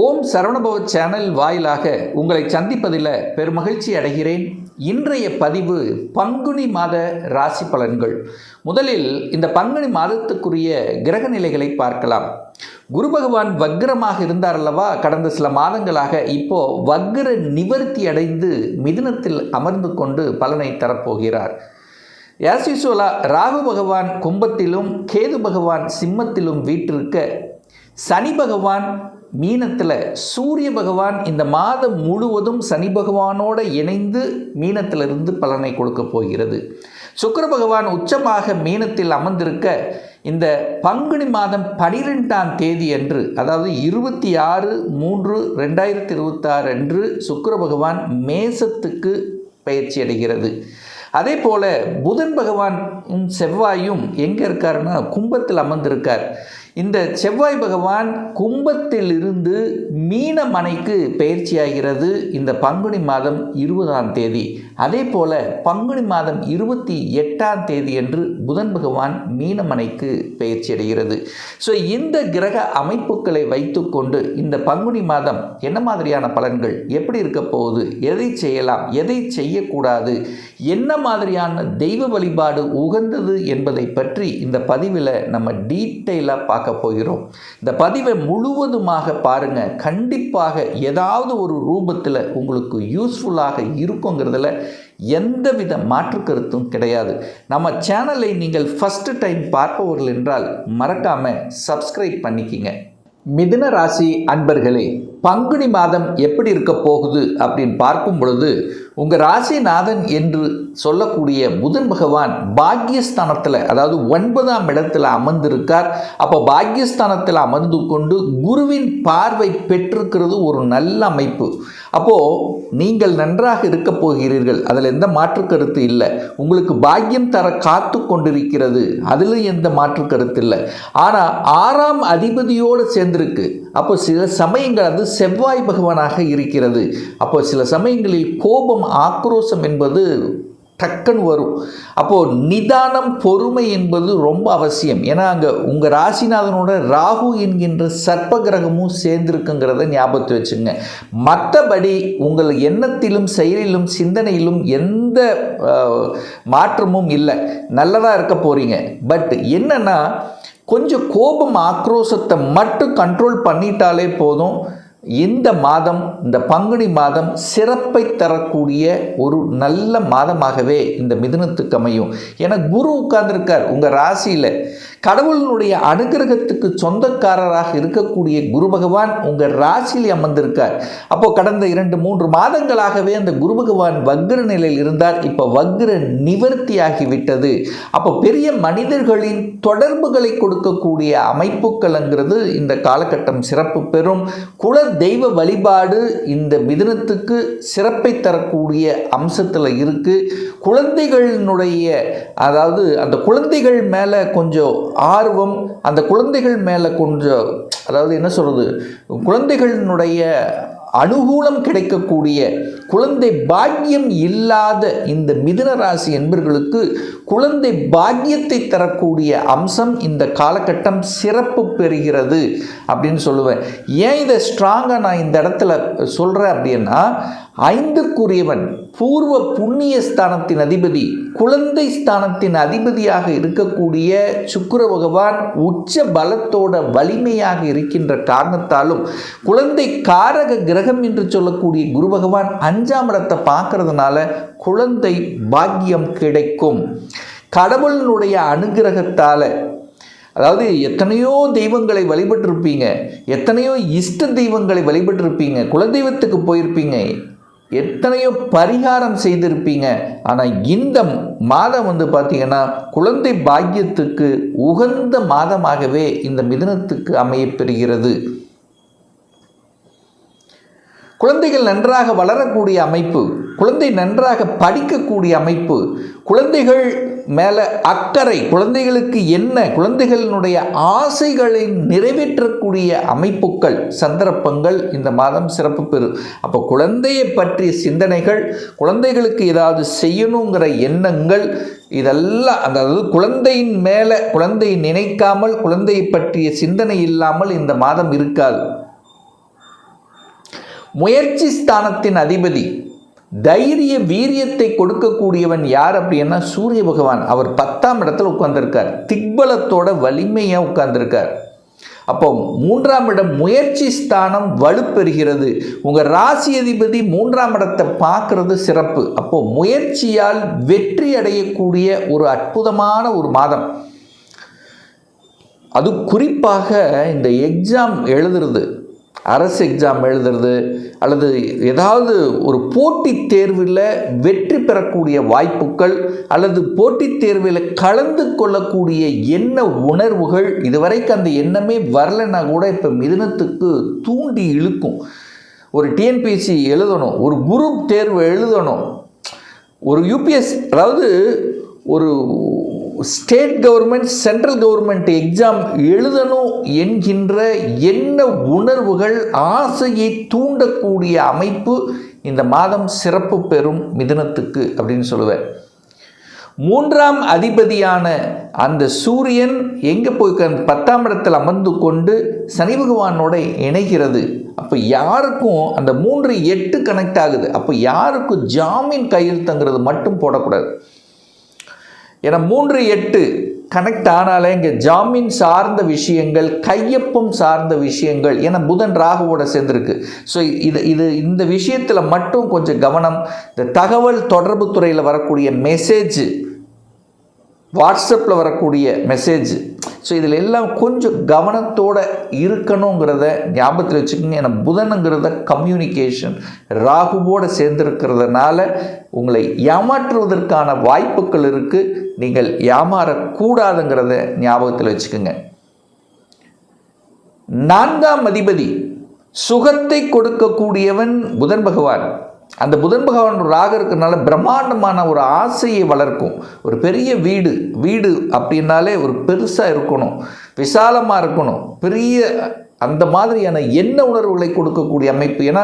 ஓம் Saravanabhava channel வாயிலாக உங்களை சந்திப்பதில் பெருமகிழ்ச்சி அடைகிறேன். இன்றைய பதிவு பங்குனி மாத ராசி பலன்கள். முதலில் இந்த பங்குனி மாதத்துக்குரிய கிரக நிலைகளை பார்க்கலாம். குரு பகவான் வக்ரமாக இருந்தார் அல்லவா, கடந்த சில மாதங்களாக. இப்போ வக்ர நிவர்த்தி அடைந்து மிதுனத்தில் அமர்ந்து கொண்டு பலனை தரப்போகிறார். யாசிசுவலா ராகு பகவான் கும்பத்திலும் கேது பகவான் சிம்மத்திலும் வீற்றிருக்க, சனி பகவான் மீனத்தில், சூரிய பகவான் இந்த மாதம் முழுவதும் சனி பகவானோடு இணைந்து மீனத்திலிருந்து பலனை கொடுக்க போகிறது. சுக்கிர பகவான் உச்சமாக மீனத்தில் அமர்ந்திருக்க, இந்த பங்குனி மாதம் 12ஆம் தேதி அன்று, அதாவது 26/3/2026 அன்று சுக்கிர பகவான் மேசத்துக்கு பயிற்சி அடைகிறது. அதே போல் புதன் பகவான் செவ்வாயும் எங்கே இருக்காருன்னா கும்பத்தில் அமர்ந்திருக்கார். இந்த செவ்வாய் பகவான் கும்பத்தில் இருந்து மீனமனைக்கு பயிற்சியாகிறது இந்த பங்குனி மாதம் 20ஆம் தேதி. அதே போல் பங்குனி மாதம் 28ஆம் தேதி அன்று புதன் பகவான் மீனமனைக்கு பயிற்சி அடைகிறது. ஸோ இந்த கிரக அமைப்புகளை வைத்துக்கொண்டு இந்த பங்குனி மாதம் என்ன மாதிரியான பலன்கள், எப்படி இருக்க போகுது, எதை செய்யலாம், எதை செய்யக்கூடாது, என்ன மாதிரியான தெய்வ வழிபாடு உகந்தது என்பதை பற்றி இந்த பதிவில் நம்ம டீட்டெயிலாக பார்க்க போகிறோம். இந்த பதிவை முழுவதுமாக பாருங்க. கண்டிப்பாக ஏதாவது ஒரு ரூபத்தில் உங்களுக்கு யூஸ்ஃபுல்லாக இருக்குங்கிறதுல எந்தவித மாற்று கருத்தும் கிடையாது. நம்ம சேனலை நீங்கள் ஃபர்ஸ்ட் டைம் பார்ப்பவர்கள் என்றால் மறக்காம சப்ஸ்கிரைப் பண்ணிக்கிங்க. மிதுன ராசி அன்பர்களே, பங்குனி மாதம் எப்படி இருக்க போகுது அப்படின்னு பார்க்கும் பொழுது, உங்கள் ராசிநாதன் என்று சொல்லக்கூடிய புதன் பகவான் பாக்யஸ்தானத்தில், அதாவது 9ஆம் இடத்துல அமர்ந்திருக்கார். அப்போ பாக்யஸ்தானத்தில் அமர்ந்து கொண்டு குருவின் பார்வை பெற்றிருக்கிறது ஒரு நல்ல அமைப்பு. அப்போது நீங்கள் நன்றாக இருக்க போகிறீர்கள், அதில் எந்த மாற்று கருத்து இல்லை. உங்களுக்கு பாக்கியம் தர காத்து கொண்டிருக்கிறது, அதில் எந்த மாற்று கருத்து இல்லை. ஆனால் 6ஆம் அதிபதியோடு சேர்ந்திருக்கு. அப்போ சில சமயங்கள் அது செவ்வாய் பகவானாக இருக்கிறது. அப்போ சில சமயங்களில் கோபம், ஆக்ரோஷம் என்பது டக்குன்னு வரும். அப்போது நிதானம், பொறுமை என்பது ரொம்ப அவசியம். ஏன்னா அங்கே உங்கள் ராசிநாதனோட ராகு என்கின்ற சர்ப்ப கிரகமும் சேர்ந்திருக்குங்கிறத ஞாபகத்தை வச்சுங்க. மற்றபடி உங்கள் எண்ணத்திலும் செயலிலும் சிந்தனையிலும் எந்த மாற்றமும் இல்லை, நல்லதாக இருக்க போகிறீங்க. பட் என்னென்னா, கொஞ்சம் கோபம், ஆக்ரோஷத்தை மட்டும் கண்ட்ரோல் பண்ணிட்டாலே போதும். இந்த மாதம், இந்த பங்குனி மாதம் சிறப்பை தரக்கூடிய ஒரு நல்ல மாதமாகவே இந்த மிதுனத்துக்கு அமையும். ஏன்னா குரு உட்கார்ந்துருக்கார் உங்கள் ராசியில். கடவுளினுடைய அனுகிரகத்துக்கு சொந்தக்காரராக இருக்கக்கூடிய குரு பகவான் உங்கள் ராசியில் அமர்ந்திருக்கார். அப்போ கடந்த 2-3 மாதங்களாகவே அந்த குரு பகவான் வக்ர நிலையில் இருந்தார். இப்போ வக்ர நிவர்த்தி ஆகிவிட்டது. அப்போ பெரிய மனிதர்களின் தொடர்புகளை கொடுக்கக்கூடிய அமைப்புகள்ங்கிறது இந்த காலகட்டம் சிறப்பு பெறும். குல தெய்வ வழிபாடு இந்த மிதுனத்துக்கு சிறப்பை தரக்கூடிய அம்சத்தில் இருக்குது. குழந்தைகளினுடைய, அதாவது அந்த குழந்தைகள் மேலே கொஞ்சம் ஆர்வம், அந்த குழந்தைகள் மேலே கொஞ்சம், அதாவது என்ன சொல்கிறது, குழந்தைகளினுடைய அனுகூலம் கிடைக்கக்கூடிய, குழந்தை பாக்கியம் இல்லாத இந்த மிதுன ராசி என்பர்களுக்கு குழந்தை பாக்கியத்தை தரக்கூடிய அம்சம் இந்த காலகட்டம் சிறப்பு பெறுகிறது அப்படின்னு சொல்லுவேன். ஏன் இதை ஸ்ட்ராங்காக நான் இந்த இடத்துல சொல்கிறேன் அப்படின்னா, 5க்குரியவன், பூர்வ புண்ணிய ஸ்தானத்தின் அதிபதி, குழந்தை ஸ்தானத்தின் அதிபதியாக இருக்கக்கூடிய சுக்கிர பகவான் உச்ச பலத்தோட வலிமையாக இருக்கின்ற காரணத்தாலும், குழந்தை காரக கிரகம் என்று சொல்லக்கூடிய குரு பகவான் 5ஆம் இடத்தை பார்க்கறதுனால குழந்தை பாக்கியம் கிடைக்கும். கடவுளினுடைய அனுகிரகத்தால், அதாவது எத்தனையோ தெய்வங்களை வழிபட்டிருப்பீங்க, எத்தனையோ இஷ்ட தெய்வங்களை வழிபட்டிருப்பீங்க, குலதெய்வத்துக்கு போயிருப்பீங்க, எத்தனையோ பரிகாரம் செய்திருப்பீங்க. ஆனால் இந்த மாதம் பார்த்தீங்கன்னா குழந்தை பாக்கியத்துக்கு உகந்த மாதமாகவே இந்த மிதுனத்துக்கு அமையப்பெறுகிறது. குழந்தைகள் நன்றாக வளரக்கூடிய அமைப்பு, குழந்தை நன்றாக படிக்கக்கூடிய அமைப்பு, குழந்தைகள் மேலே அக்கறை, குழந்தைகளுக்கு என்ன, குழந்தைகளினுடைய ஆசைகளை நிறைவேற்றக்கூடிய அமைப்புகள், சந்தர்ப்பங்கள் இந்த மாதம் சிறப்பு பெறும். அப்போ குழந்தையை பற்றிய சிந்தனைகள், குழந்தைகளுக்கு ஏதாவது செய்யணுங்கிற எண்ணங்கள், இதெல்லாம், அதாவது குழந்தையின் மேலே, குழந்தையை நினைக்காமல், குழந்தையை பற்றிய சிந்தனை இல்லாமல் இந்த மாதம் இருக்காது. முயற்சி ஸ்தானத்தின் அதிபதி, தைரிய வீரியத்தை கொடுக்கக்கூடியவன் யார் அப்படின்னா சூரிய பகவான். அவர் 10ஆம் இடத்துல உட்கார்ந்திருக்கார், திக்பலத்தோட வலிமையாக உட்கார்ந்திருக்கார். அப்போ 3ஆம் இடம் முயற்சி ஸ்தானம் வலுப்பெறுகிறது. உங்கள் ராசி அதிபதி 3ஆம் இடத்தை பார்க்கறது சிறப்பு. அப்போ முயற்சியால் வெற்றி அடையக்கூடிய ஒரு அற்புதமான ஒரு மாதம். அது குறிப்பாக இந்த எக்ஸாம் எழுதுறது, அரசு எக்ஸாம் எழுதுறது அல்லது ஏதாவது ஒரு போட்டித் தேர்வில் வெற்றி பெறக்கூடிய வாய்ப்புகள் அல்லது போட்டித் தேர்வில் கலந்து கொள்ளக்கூடிய எண்ண உணர்வுகள், இதுவரைக்கும் அந்த எண்ணமே வரலைன்னா கூட இப்போ மிதுனத்துக்கு தூண்டி இழுக்கும். ஒரு டிஎன்பிஎஸ்சி எழுதணும், ஒரு குரூப் தேர்வு எழுதணும், ஒரு யூபிஎஸ், அதாவது ஒரு state government central government exam எழுதணும் என்கின்ற எண்ண உணர்வுகள், ஆசையை தூண்டக்கூடிய அமைப்பு இந்த மாதம் சிறப்பு பெறும் மிதுனத்துக்கு அப்படின்னு சொல்லுவேன். 3ஆம் அதிபதியான அந்த சூரியன் எங்கே போய் 10ஆம் இடத்தில் அமர்ந்து கொண்டு சனி பகவானோட இணைகிறது. அப்போ யாருக்கும் அந்த 3-8 கனெக்ட் ஆகுது. அப்போ யாருக்கும் ஜாமீன் கையெழுத்துங்கிறது மட்டும் போடக்கூடாது. ஏன்னா 3-8 கனெக்ட் ஆனாலே இங்கே ஜாமீன் சார்ந்த விஷயங்கள், கையொப்பம் சார்ந்த விஷயங்கள், ஏன்னா புதன் ராகுவோட சேர்ந்துருக்கு. ஸோ இந்த விஷயத்தில் மட்டும் கொஞ்சம் கவனம். இந்த தகவல் தொடர்பு துறையில் வரக்கூடிய மெசேஜ், வாட்ஸ்அப்பில் வரக்கூடிய மெசேஜ், ஸோ இதில் எல்லாம் கொஞ்சம் கவனத்தோடு இருக்கணுங்கிறத ஞாபகத்தில் வச்சுக்கோங்க. ஏன்னா புதனுங்கிறத கம்யூனிகேஷன் ராகுவோடு சேர்ந்துருக்கிறதுனால உங்களை ஏமாற்றுவதற்கான வாய்ப்புகள் இருக்குது. நீங்கள் ஏமாறக்கூடாதுங்கிறத ஞாபகத்தில் வச்சுக்கோங்க. 4ஆம் அதிபதி சுகத்தை கொடுக்கக்கூடியவன் புதன் பகவான். அந்த புதன் பகவான் ராக இருக்கிறதுனால பிரம்மாண்டமான ஒரு ஆசையை வளர்க்கும். ஒரு பெரிய வீடு அப்படின்னாலே ஒரு பெருசாக இருக்கணும், விசாலமாக இருக்கணும், பெரிய அந்த மாதிரியான எண்ண உணர்வுகளை கொடுக்கக்கூடிய அமைப்பு. ஏன்னா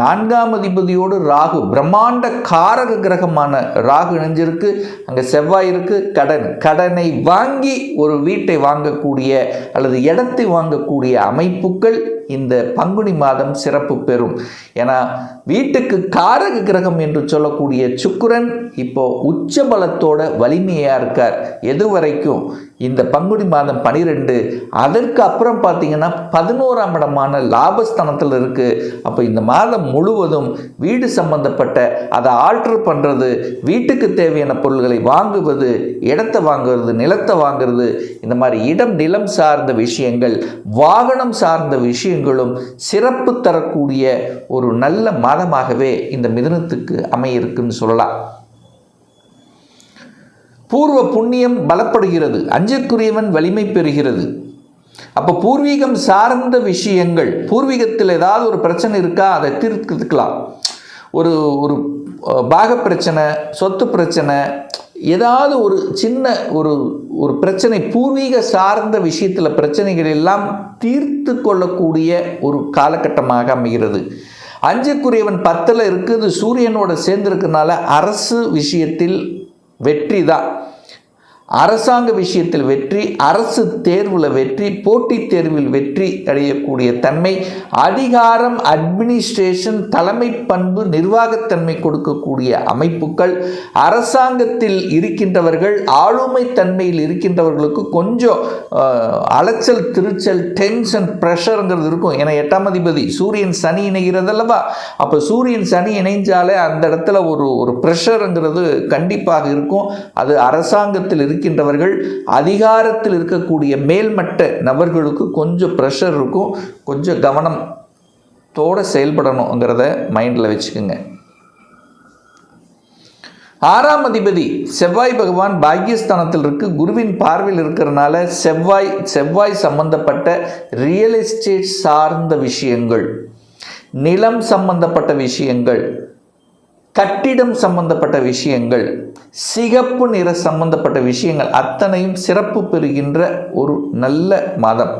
4ஆம் அதிபதியோடு ராகு, பிரம்மாண்ட காரக கிரகமான ராகு இணைஞ்சிருக்கு. அங்கே செவ்வாய் இருக்குது. கடனை வாங்கி ஒரு வீட்டை வாங்கக்கூடிய அல்லது இடத்தை வாங்கக்கூடிய அமைப்புகள் இந்த பங்குனி மாதம் சிறப்பு பெறும். ஏன்னா வீட்டுக்கு காரக கிரகம் என்று சொல்லக்கூடிய சுக்கிரன் இப்போ உச்ச பலத்தோட வலிமையாக இருக்கார். எது வரைக்கும்? இந்த பங்குனி மாதம் 12. அதற்கு அப்புறம் பார்த்தீங்கன்னா 11ஆம் இடமான லாபஸ்தானத்தில் இருக்குது. அப்போ இந்த மாதம் முழுவதும் வீடு சம்பந்தப்பட்ட அதை ஆல்டர் பண்ணுறது, வீட்டுக்கு தேவையான பொருள்களை வாங்குவது, இடத்தை வாங்குறது, நிலத்தை வாங்குறது, இந்த மாதிரி இடம் நிலம் சார்ந்த விஷயங்கள், வாகனம் சார்ந்த விஷயங்களும் சிறப்பு தரக்கூடிய ஒரு நல்ல மாதமாகவே இந்த மிதுனத்துக்கு அமையிருக்குன்னு சொல்லலாம். பூர்வ புண்ணியம் பலப்படுகிறது, அஞ்சுக்குரியவன் வலிமை பெறுகிறது. அப்போ பூர்வீகம் சார்ந்த விஷயங்கள், பூர்வீகத்தில் ஏதாவது ஒரு பிரச்சனை இருக்கா அதை தீர்த்துக்கலாம். ஒரு பாக பிரச்சனை, சொத்து பிரச்சனை, ஏதாவது ஒரு சின்ன ஒரு பிரச்சனை, பூர்வீக சார்ந்த விஷயத்தில் பிரச்சனைகள் எல்லாம் தீர்த்து கொள்ளக்கூடிய ஒரு காலகட்டமாக அமைகிறது. அஞ்சுக்குரியவன் 10ல் இருக்குது, சூரியனோட சேர்ந்திருக்கிறதுனால அரசு விஷயத்தில் வெற்றி தான். அரசாங்க விஷயத்தில் வெற்றி, அரசு தேர்வில் வெற்றி, போட்டித் தேர்வில் வெற்றி அடையக்கூடிய தன்மை, அதிகாரம், அட்மினிஸ்ட்ரேஷன், தலைமை பண்பு, நிர்வாகத்தன்மை கொடுக்கக்கூடிய அமைப்புகள், அரசாங்கத்தில் இருக்கின்றவர்கள், ஆளுமை தன்மையில் இருக்கின்றவர்களுக்கு கொஞ்சம் அலைச்சல், திருச்சல், டென்ஷன், ப்ரெஷருங்கிறது இருக்கும். ஏன்னா 8ஆம் அதிபதி சூரியன் சனி இணைகிறது அல்லவா? அப்போ சூரியன் சனி இணைஞ்சாலே அந்த இடத்துல ஒரு ப்ரெஷருங்கிறது கண்டிப்பாக இருக்கும். அது அரசாங்கத்தில் இருக்கின்றவர்கள், அதிகாரத்தில் இருக்கக்கூடிய மேல்மட்ட நபர்களுக்கு கொஞ்சம் ப்ரெஷர் இருக்கும். கொஞ்சம் கவனத்தோடு செயல்படணுங்கிறத மைண்டில் வச்சுக்கோங்க. 6ஆம் அதிபதி செவ்வாய் பகவான் பாக்கியஸ்தானத்தில் இருக்குது, குருவின் பார்வையில் இருக்கிறதுனால செவ்வாய் சம்பந்தப்பட்ட ரியல் எஸ்டேட் சார்ந்த விஷயங்கள், நிலம் சம்பந்தப்பட்ட விஷயங்கள், கட்டிடம் சம்பந்தப்பட்ட விஷயங்கள், சிகப்பு நிற சம்பந்தப்பட்ட விஷயங்கள் அத்தனையும் சிறப்பு பெறுகின்ற ஒரு நல்ல மாதம்.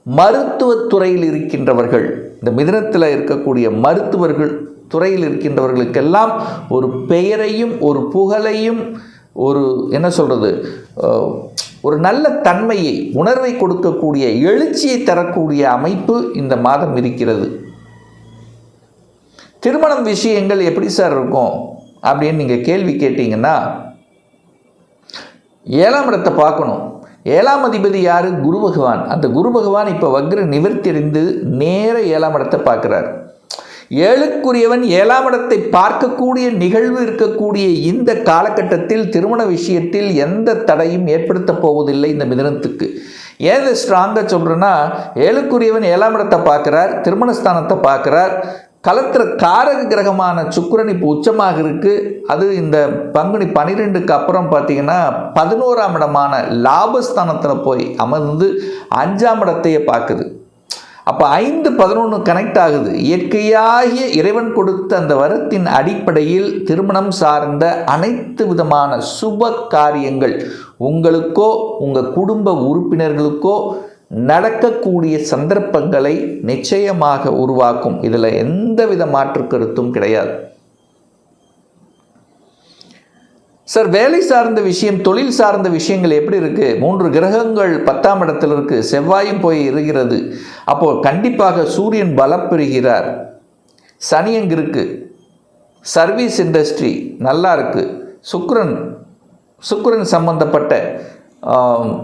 மருத்துவத்துறையில் இருக்கின்றவர்கள், இந்த மிதுனத்தில் இருக்கக்கூடிய மருத்துவர்கள் துறையில் இருக்கின்றவர்களுக்கெல்லாம் ஒரு பெயரையும் ஒரு புகழையும் ஒரு நல்ல தன்மையை, உணர்வை கொடுக்கக்கூடிய, எழுச்சியை தரக்கூடிய அமைப்பு இந்த மாதம் இருக்கிறது. திருமணம் விஷயங்கள் எப்படி சார் இருக்கும் அப்படின்னு நீங்கள் கேள்வி கேட்டீங்கன்னா, 7ஆம் இடத்தை பார்க்கணும். 7ஆம் அதிபதி யார்? குரு பகவான். அந்த குரு பகவான் இப்போ வக்ர நிவர்த்தி அடைந்து நேர 7ஆம் இடத்தை பார்க்குறார். 7க்குரியவன் 7ஆம் இடத்தை பார்க்கக்கூடிய நிகழ்வு இருக்கக்கூடிய இந்த காலகட்டத்தில் திருமண விஷயத்தில் எந்த தடையும் ஏற்படுத்த போவதில்லை இந்த மிதுனத்துக்கு. ஏது ஸ்ட்ராங்காக சொல்கிறேன்னா, 7க்குரியவன் 7ஆம் இடத்தை பார்க்குறார், திருமணஸ்தானத்தை பார்க்குறார். கலத்திர காரக கிரகமான சுக்கிரன் இப்போ உச்சமாக இருக்குது. அது இந்த பங்குனி 12க்கு அப்புறம் பார்த்தீங்கன்னா 11ஆம் இடமான லாபஸ்தானத்தில் போய் அமர்ந்து 5ஆம் இடத்தையே பார்க்குது. அப்போ 5-11 கனெக்ட் ஆகுது. இயற்கையாகிய இறைவன் கொடுத்த அந்த வரத்தின் அடிப்படையில் திருமணம் சார்ந்த அனைத்து விதமான சுப காரியங்கள் உங்களுக்கோ உங்கள் குடும்ப உறுப்பினர்களுக்கோ நடக்கக்கூடிய சந்தர்ப்பங்களை நிச்சயமாக உருவாக்கும். இதில் எந்தவித மாற்று கருத்தும் கிடையாது. சார், வேலை சார்ந்த விஷயம், தொழில் சார்ந்த விஷயங்கள் எப்படி இருக்குது? 3 கிரகங்கள் 10ஆம் இடத்தில் இருக்குது. செவ்வாயும் போய் இருக்கிறது. அப்போது கண்டிப்பாக சூரியன் பலம் பெறுகிறார். சனி அங்கே இருக்குது. சர்வீஸ் இண்டஸ்ட்ரி நல்லா இருக்குது. சுக்கிரன் சம்பந்தப்பட்ட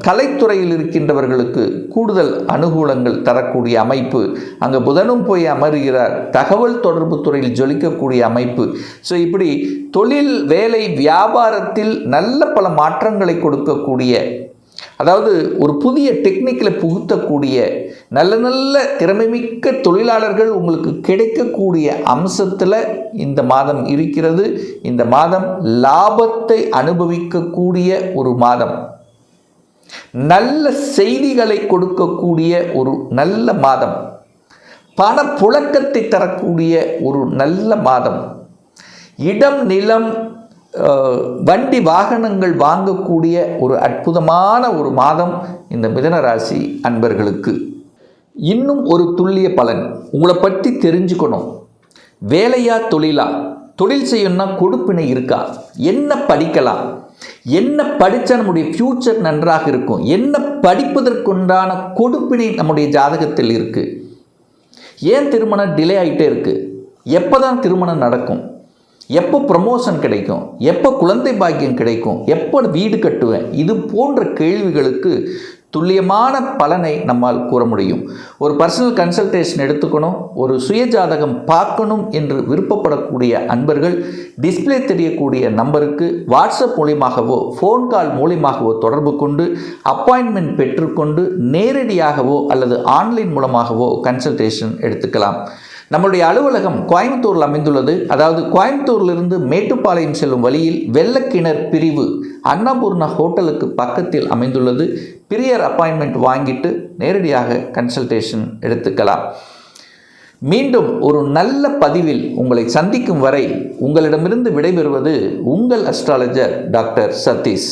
கலைத்துறையில் இருக்கின்றவர்களுக்கு கூடுதல் அனுகூலங்கள் தரக்கூடிய அமைப்பு. அங்கே புதனும் போய் அமர்கிறார். தகவல் தொடர்பு துறையில் ஜொலிக்கக்கூடிய அமைப்பு. ஸோ இப்படி தொழில், வேலை, வியாபாரத்தில் நல்ல பல மாற்றங்களை கொடுக்கக்கூடிய, அதாவது ஒரு புதிய டெக்னிக்கில் புகுத்தக்கூடிய நல்ல திறமைமிக்க தொழிலாளர்கள் உங்களுக்கு கிடைக்கக்கூடிய அம்சத்தில் இந்த மாதம் இருக்கிறது. இந்த மாதம் லாபத்தை அனுபவிக்கக்கூடிய ஒரு மாதம். நல்ல செய்திகளை கொடுக்கக்கூடிய ஒரு நல்ல மாதம். பண புழக்கத்தை தரக்கூடிய ஒரு நல்ல மாதம். இடம், நிலம், வண்டி, வாகனங்கள் வாங்கக்கூடிய ஒரு அற்புதமான ஒரு மாதம் இந்த மிதுன ராசி அன்பர்களுக்கு. இன்னும் ஒரு துல்லிய பலன் உங்களை பற்றி தெரிஞ்சுக்கணும். வேலையா தொழிலா? தொழில் செய்யணும்னா கொடுப்பினை இருக்கா? என்ன படிக்கலாம்? என்ன படித்தா நம்முடைய ஃப்யூச்சர் நன்றாக இருக்கும்? என்ன படிப்பதற்குண்டான கொடுப்பினை நம்முடைய ஜாதகத்தில் இருக்குது? ஏன் திருமணம் டிலே ஆகிட்டே இருக்குது? எப்போ தான் திருமணம் நடக்கும்? எப்போ ப்ரமோஷன் கிடைக்கும்? எப்போ குழந்தை பாக்கியம் கிடைக்கும்? எப்போ வீடு கட்டுவேன்? இது போன்ற கேள்விகளுக்கு துல்லியமான பலனை நம்மால் கூற முடியும். ஒரு பர்சனல் கன்சல்டேஷன் எடுத்துக்கணும், ஒரு சுயஜாதகம் பார்க்கணும் என்று விருப்பப்படக்கூடிய அன்பர்கள் டிஸ்பிளே தெரியக்கூடிய நம்பருக்கு வாட்ஸ்அப் மூலியமாகவோ ஃபோன் கால் மூலியமாகவோ தொடர்பு கொண்டு அப்பாயின்மெண்ட் பெற்றுக்கொண்டு நேரடியாகவோ அல்லது ஆன்லைன் மூலமாகவோ கன்சல்டேஷன் எடுத்துக்கலாம். நம்முடைய அலுவலகம் கோயம்புத்தூரில் அமைந்துள்ளது. அதாவது கோயம்புத்தூரிலிருந்து மேட்டுப்பாளையம் செல்லும் வழியில் வெள்ளக்கிணர் பிரிவு அன்னபூர்ணா ஹோட்டலுக்கு பக்கத்தில் அமைந்துள்ளது. பிரியர் அப்பாயின்மெண்ட் வாங்கிட்டு நேரடியாக கன்சல்டேஷன் எடுத்துக்கலாம். மீண்டும் ஒரு நல்ல பதிவில் உங்களை சந்திக்கும் வரை உங்களிடமிருந்து விடைபெறுவது உங்கள் அஸ்ட்ராலஜர் டாக்டர் சதீஷ்.